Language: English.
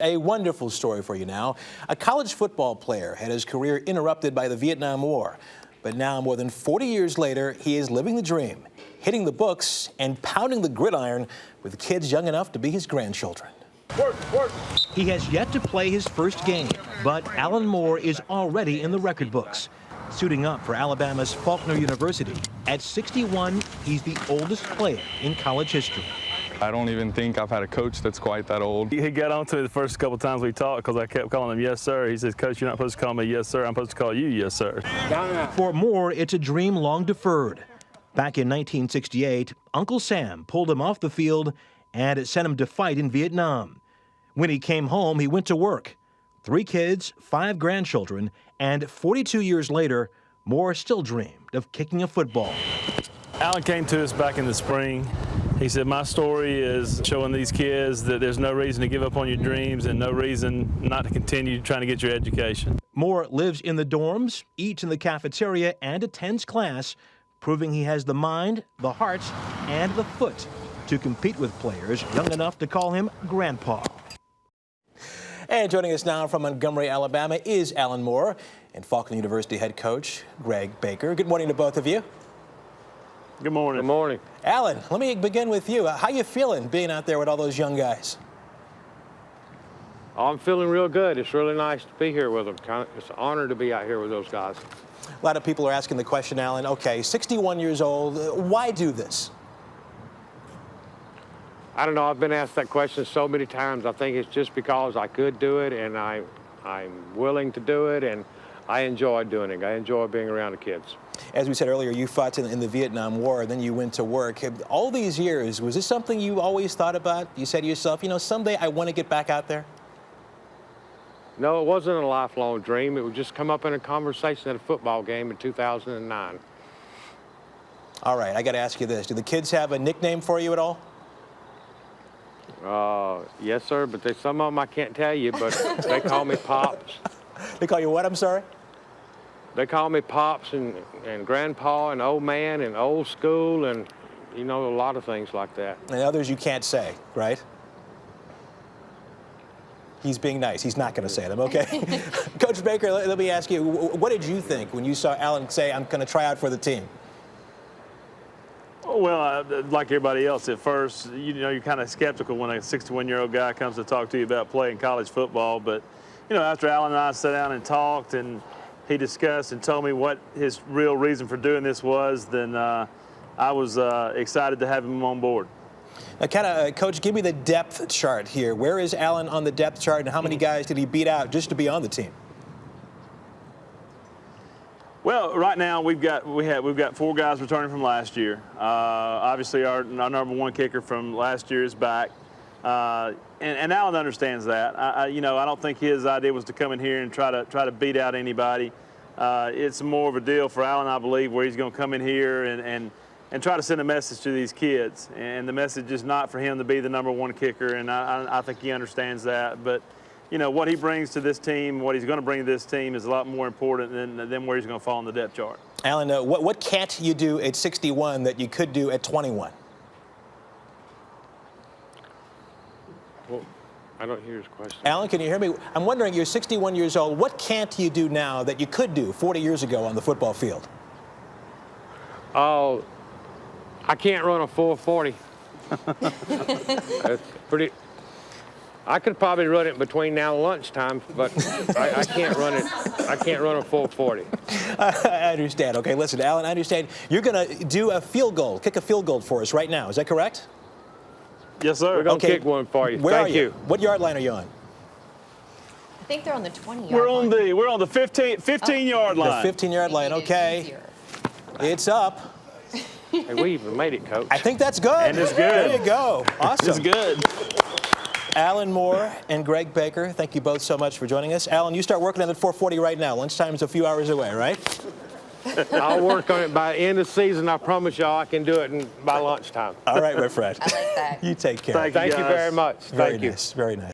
A wonderful story for you now. A college football player had his career interrupted by the Vietnam War. But now, more than 40 years later, he is living the dream, hitting the books and pounding the gridiron with kids young enough to be his grandchildren. Work. He has yet to play his first game, but Alan Moore is already in the record books, suiting up for Alabama's Faulkner University. At 61, he's the oldest player in college history. I don't even think I've had a coach that's quite that old. He got on to me the first couple times we talked because I kept calling him yes, sir. He says, Coach, you're not supposed to call me yes, sir. I'm supposed to call you yes, sir. For Moore, it's a dream long deferred. Back in 1968, Uncle Sam pulled him off the field and it sent him to fight in Vietnam. When he came home, he went to work. 3 kids, 5 grandchildren, and 42 years later, Moore still dreamed of kicking a football. Alan came to us back in the spring. He said, my story is showing these kids that there's no reason to give up on your dreams and no reason not to continue trying to get your education. Moore lives in the dorms, eats in the cafeteria, and attends class, proving he has the mind, the heart, and the foot to compete with players young enough to call him Grandpa. And joining us now from Montgomery, Alabama is Alan Moore and Faulkner University head coach Gregg Baker. Good morning to both of you. Good morning. Good morning. Alan, let me begin with you. How you feeling being out there with all those young guys? Oh, I'm feeling real good. It's really nice to be here with them. It's an honor to be out here with those guys. A lot of people are asking the question, Alan, okay, 61 years old, why do this? I don't know. I've been asked that question so many times. I think it's just because I could do it, and I'm willing to do it, and I enjoy doing it. I enjoy being around the kids. As we said earlier, you fought in the Vietnam War, then you went to work. All these years, was this something you always thought about? You said to yourself, you know, someday I want to get back out there? No, it wasn't a lifelong dream. It would just come up in a conversation at a football game in 2009. All right, I got to ask you this. Do the kids have a nickname for you at all? Yes, sir, but some of them I can't tell you, but they call me Pops. They call you what, I'm sorry? They call me Pops and Grandpa and Old Man and Old School and, you know, a lot of things like that. And others you can't say, right? He's being nice. He's not going to say them, okay? Coach Baker, let me ask you, what did you think when you saw Alan say, I'm going to try out for the team? Well, like everybody else, at first, you know, you're kind of skeptical when a 61-year-old guy comes to talk to you about playing college football. But, you know, after Alan and I sat down and talked and he discussed and told me what his real reason for doing this was, then I was excited to have him on board. Now, Coach, give me the depth chart here. Where is Alan on the depth chart, and how many guys did he beat out just to be on the team? Well, right now we've got 4 guys returning from last year. Obviously, our number 1 kicker from last year is back, and Alan understands that. You know, I don't think his idea was to come in here and try to beat out anybody. It's more of a deal for Alan, I believe, where he's going to come in here and try to send a message to these kids. And the message is not for him to be the number 1 kicker, and I think he understands that. But you know, what he brings to this team, what he's going to bring to this team is a lot more important than where he's going to fall on the depth chart. Alan, what can't you do at 61 that you could do at 21? Well, I don't hear his question. Alan, can you hear me? I'm wondering, you're 61 years old. What can't you do now that you could do 40 years ago on the football field? Oh, I can't run a 440. That's pretty... I could probably run it between now and lunchtime, but I can't run it. I can't run a 440. I understand. Okay, listen, Alan, I understand. You're going to do a field goal, kick a field goal for us right now. Is that correct? Yes, sir. We're going to kick one for you. Where Thank are you? you. What yard line are you on? I think they're on the 20-yard line. We're on the 15-yard line. The 15-yard line. Okay. It's up. Hey, we even made it, Coach. I think that's good. And it's good. There you go. Awesome. It's good. Alan Moore and Gregg Baker, thank you both so much for joining us. Alan, you start working on that 440 right now. Lunchtime is a few hours away, right? I'll work on it by the end of the season. I promise y'all I can do it by lunchtime. All right, my friend. I like that. You take care. Thank you very much. Very Thank you. nice. Very nice.